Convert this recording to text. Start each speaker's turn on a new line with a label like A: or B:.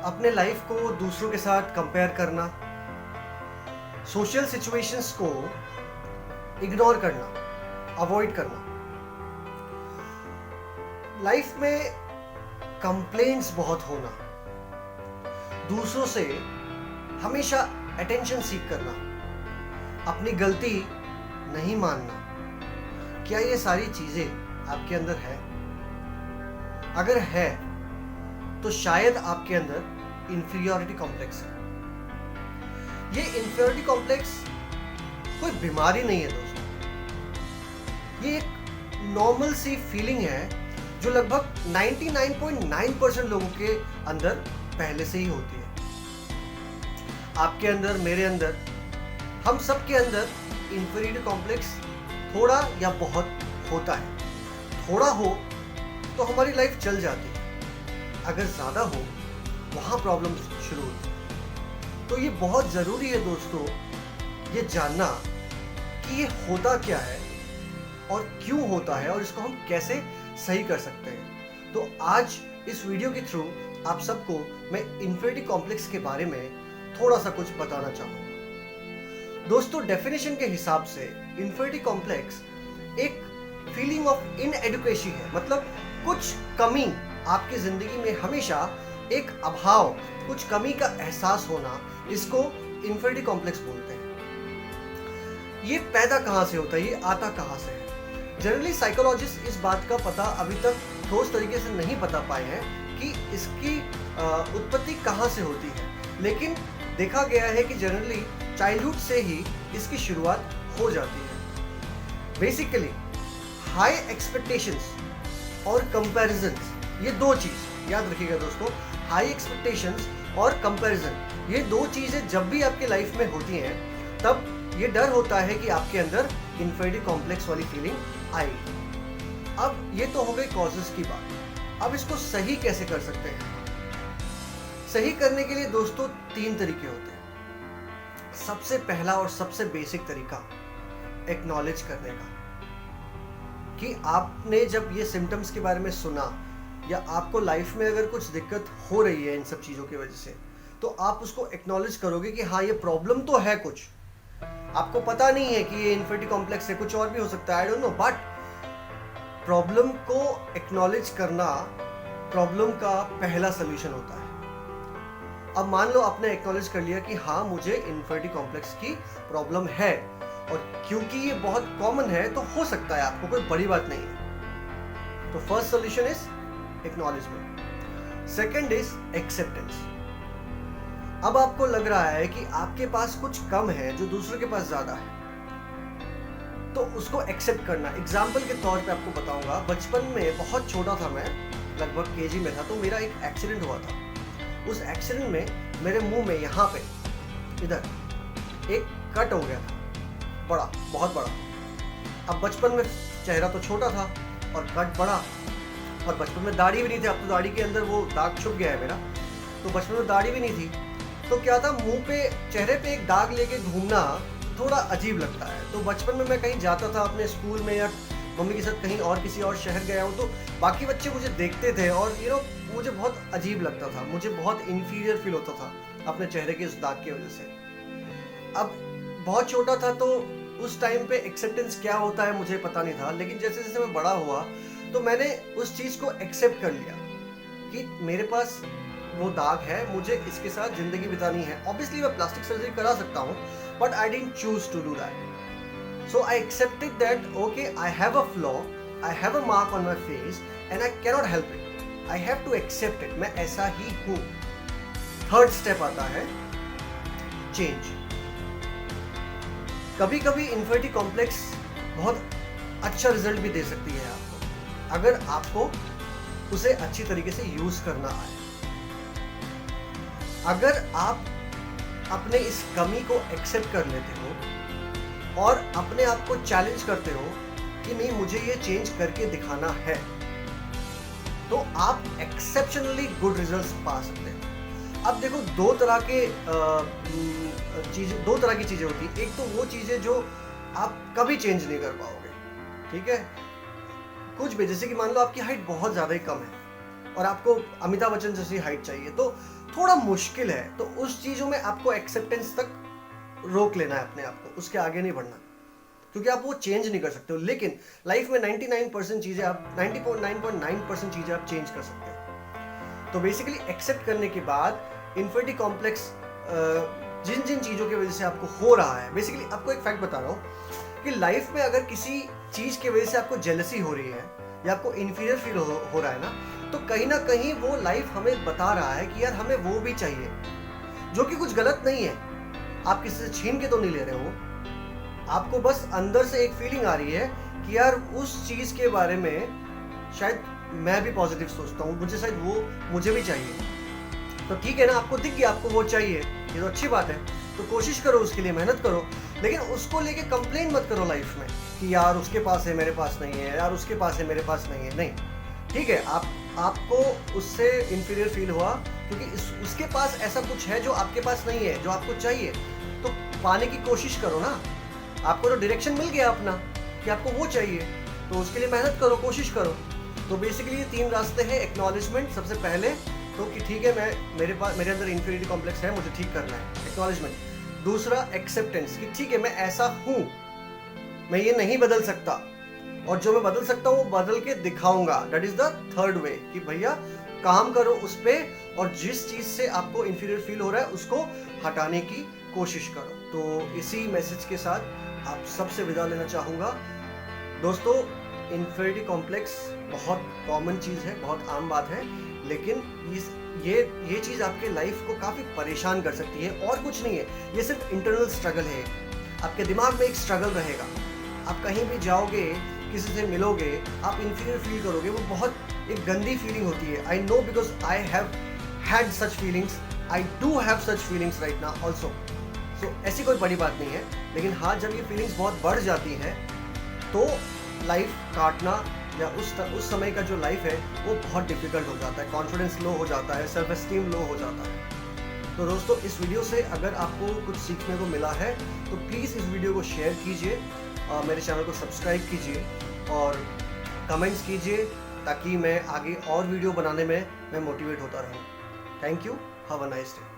A: अपने लाइफ को दूसरों के साथ कंपेयर करना, सोशल सिचुएशंस को इग्नोर करना, अवॉइड करना, लाइफ में कंप्लेंट्स बहुत होना, दूसरों से हमेशा अटेंशन सीख करना, अपनी गलती नहीं मानना, क्या ये सारी चीजें आपके अंदर है? अगर है तो शायद आपके अंदर इंफीरियरिटी कॉम्प्लेक्स है। ये इंफीरियरिटी कॉम्प्लेक्स कोई बीमारी नहीं है दोस्तों, ये एक नॉर्मल सी फीलिंग है जो लगभग 99.9% लोगों के अंदर पहले से ही होती है। आपके अंदर, मेरे अंदर, हम सब के अंदर इंफीरियरिटी कॉम्प्लेक्स थोड़ा या बहुत होता है। थोड़ा हो तो हमारी लाइफ चल जाती है, अगर ज़्यादा हो वहाँ प्रॉब्लम शुरू होती है। तो ये बहुत ज़रूरी है दोस्तों ये जानना कि ये होता क्या है और क्यों होता है और इसको हम कैसे सही कर सकते हैं। तो आज इस वीडियो के थ्रू आप सबको मैं इंफीरियरिटी कॉम्प्लेक्स के बारे में थोड़ा सा कुछ बताना चाहूँगा। दोस्तों, डेफिनेशन के हिसाब से इंफीरियरिटी कॉम्प्लेक्स एक फीलिंग ऑफ इनएडुकेसी है, मतलब कुछ कमी आपकी जिंदगी में हमेशा एक अभाव, कुछ कमी का एहसास होना, इसको इंफीरियरिटी कॉम्प्लेक्स बोलते हैं। ये पैदा कहाँ से होता है, ये आता कहाँ से है? जनरली साइकोलॉजिस्ट इस बात का पता अभी तक ठोस तरीके से नहीं बता पाए हैं कि इसकी उत्पत्ति कहाँ से होती है, लेकिन देखा गया है कि जनरली चाइल्डहुड से ही इसकी शुरुआत हो जाती है। बेसिकली हाई एक्सपेक्टेशंस और कंपैरिजंस, ये दो चीज याद रखिएगा दोस्तों। हाई एक्सपेक्टेशंस और कंपैरिजन, ये दो चीजें जब भी आपके लाइफ में होती हैं तब ये डर होता है कि आपके अंदर इंफीरियरिटी कॉम्प्लेक्स वाली फीलिंग आएगी। अब ये तो हो गई कॉजेस की बात। अब इसको सही कैसे कर सकते हैं? सही करने के लिए दोस्तों 3 तरीके होते हैं। सबसे पहला और सबसे बेसिक तरीका एक्नॉलेज करने का, कि आपने जब ये सिम्टम्स के बारे में सुना या आपको लाइफ में अगर कुछ दिक्कत हो रही है इन सब चीज़ों की वजह से, तो आप उसको एक्नॉलेज करोगे कि हाँ ये प्रॉब्लम तो है कुछ। आपको पता नहीं है कि ये इंफीरियरिटी कॉम्प्लेक्स है, कुछ और भी हो सकता है, I don't know, but problem को एक्नॉलेज करना प्रॉब्लम का पहला सोल्यूशन होता है। अब मान लो आपने एक्नॉलेज कर लिया कि हाँ मुझे इंफीरियरिटी कॉम्प्लेक्स की प्रॉब्लम है, और क्योंकि ये बहुत कॉमन है तो हो सकता है आपको, कोई बड़ी बात नहीं है। तो first solution is acknowledgement. Second is acceptance. अब आपको लग रहा है कि आपके पास कुछ कम है जो दूसरों के पास ज्यादा है, तो उसको एक्सेप्ट करना। एग्जाम्पल के तौर पे आपको बताऊंगा, बचपन में बहुत छोटा था मैं, लगभग केजी में था, तो मेरा एक एक्सीडेंट हुआ था। उस एक्सीडेंट में मेरे मुंह में यहाँ पे इधर एक कट हो गया था, बड़ा, बहुत बड़ा। अब बचपन में चेहरा तो छोटा था और कट बड़ा, और बचपन में दाढ़ी भी नहीं थी। अब तो दाढ़ी के अंदर वो दाग छुप गया है मेरा, तो बचपन में दाढ़ी भी नहीं थी। तो क्या था, मुंह पे, चेहरे पे एक दाग लेके घूमना थोड़ा अजीब लगता है। तो बचपन में मैं कहीं जाता था अपने स्कूल में या मम्मी के साथ कहीं और किसी और शहर गया हूँ, तो बाकी बच्चे मुझे देखते थे और मुझे बहुत अजीब लगता था, मुझे बहुत इन्फीरियर फील होता था अपने चेहरे के उस दाग की वजह से। अब बहुत छोटा था तो उस टाइम पे एक्सेप्टेंस क्या होता है मुझे पता नहीं था, लेकिन जैसे जैसे मैं बड़ा हुआ तो मैंने उस चीज़ को एक्सेप्ट कर लिया कि मेरे पास वो दाग है, मुझे इसके साथ ज़िंदगी बितानी है। ऑब्वियसली मैं प्लास्टिक सर्जरी करा सकता हूँ, but I didn't choose to do that. So I accepted that okay, I have a flaw, I have a mark on my face and I cannot help it, I have to accept it, मैं ऐसा ही हूँ। Third step आता है change. कभी कभी inferiority complex बहुत अच्छा result भी दे सकती है आपको, अगर आपको उसे अच्छी तरीके से यूज करना आए। अगर आप अपने इस कमी को एक्सेप्ट कर लेते हो और अपने आप को चैलेंज करते हो कि नहीं मुझे ये चेंज करके दिखाना है, तो आप एक्सेप्शनली गुड रिजल्ट्स पा सकते हैं। अब देखो दो तरह की चीजें होती है। एक तो वो चीजें जो आप कभी चेंज नहीं कर पाओगे, ठीक है, कुछ भी, जैसे कि मान लो आपकी हाइट बहुत ज्यादा ही कम है और आपको अमिताभ बच्चन जैसी हाइट चाहिए, तो थोड़ा मुश्किल है। तो उस चीज़ों में आपको एक्सेप्टेंस तक रोक लेना है अपने आप को, उसके आगे नहीं बढ़ना, क्योंकि आप वो चेंज नहीं कर सकते हो। लेकिन लाइफ में 99% चीज़ें आप 99.9% चीज़ें आप चेंज कर सकते हो। तो बेसिकली एक्सेप्ट करने के बाद इन्फिनिटी कॉम्प्लेक्स जिन जिन चीज़ों की वजह से आपको हो रहा है, बेसिकली आपको एक फैक्ट बता रहा हूँ कि लाइफ में अगर किसी चीज़ की वजह से आपको जेलसी हो रही है या आपको इन्फीरियर फील हो रहा है ना, तो कहीं ना कहीं वो लाइफ हमें बता रहा है कि यार हमें वो भी चाहिए, जो कि कुछ गलत नहीं है। आप किसी से छीन के तो नहीं ले रहे हो, आपको बस अंदर से एक फीलिंग आ रही है कि यार उस चीज़ के बारे में शायद मैं भी पॉजिटिव सोचता हूँ, मुझे शायद वो मुझे भी चाहिए। तो ठीक है ना, आपको दिख गया आपको वो चाहिए, ये तो अच्छी बात है, तो कोशिश करो, उसके लिए मेहनत करो, लेकिन उसको लेके कंप्लेन मत करो लाइफ में कि यार उसके पास है मेरे पास नहीं है, यार उसके पास है मेरे पास नहीं है। नहीं, ठीक है, आपको उससे इंफीरियर फील हुआ क्योंकि उसके पास ऐसा कुछ है जो आपके पास नहीं है, जो आपको चाहिए, तो पाने की कोशिश करो ना। आपको तो डायरेक्शन मिल गया अपना कि आपको वो चाहिए, तो उसके लिए मेहनत करो, कोशिश करो। तो बेसिकली ये 3 रास्ते हैं। एक्नॉलेजमेंट सबसे पहले, तो कि ठीक है मेरे अंदर इन्फीरियरिटी कॉम्प्लेक्स है, मुझे ठीक करना है, एक्नॉलेजमेंट। दूसरा एक्सेप्टेंस कि ठीक है मैं ऐसा हूँ, मैं ये नहीं बदल सकता, और जो मैं बदल सकता हूँ वो बदल के दिखाऊंगा। That is the third way कि भैया काम करो उस पर, और जिस चीज़ से आपको इन्फीरियर फील हो रहा है उसको हटाने की कोशिश करो। तो इसी मैसेज के साथ आप सबसे विदा लेना चाहूँगा। दोस्तों, इन्फीरियरिटी कॉम्प्लेक्स बहुत कॉमन चीज़ है, बहुत आम बात है, लेकिन ये चीज़ आपके लाइफ को काफ़ी परेशान कर सकती है, और कुछ नहीं है। ये सिर्फ इंटरनल स्ट्रगल है, आपके दिमाग में एक स्ट्रगल रहेगा। आप कहीं भी जाओगे, किसी से मिलोगे, आप इन्फीरियर फील करोगे, वो बहुत एक गंदी फीलिंग होती है। I know because I have had such feelings, I do have such feelings right now also. So ऐसी कोई बड़ी बात नहीं है, लेकिन हाँ, जब ये फीलिंग्स बहुत बढ़ जाती हैं तो लाइफ काटना या उस समय का जो लाइफ है वो बहुत डिफिकल्ट हो जाता है, कॉन्फिडेंस लो हो जाता है, सेल्फ एस्टीम लो हो जाता है। तो दोस्तों, इस वीडियो से अगर आपको कुछ सीखने को मिला है तो प्लीज़ इस वीडियो को शेयर कीजिए, मेरे चैनल को सब्सक्राइब कीजिए और कमेंट्स कीजिए, ताकि मैं आगे और वीडियो बनाने में मैं मोटिवेट होता रहूँ। Thank you, have a nice day.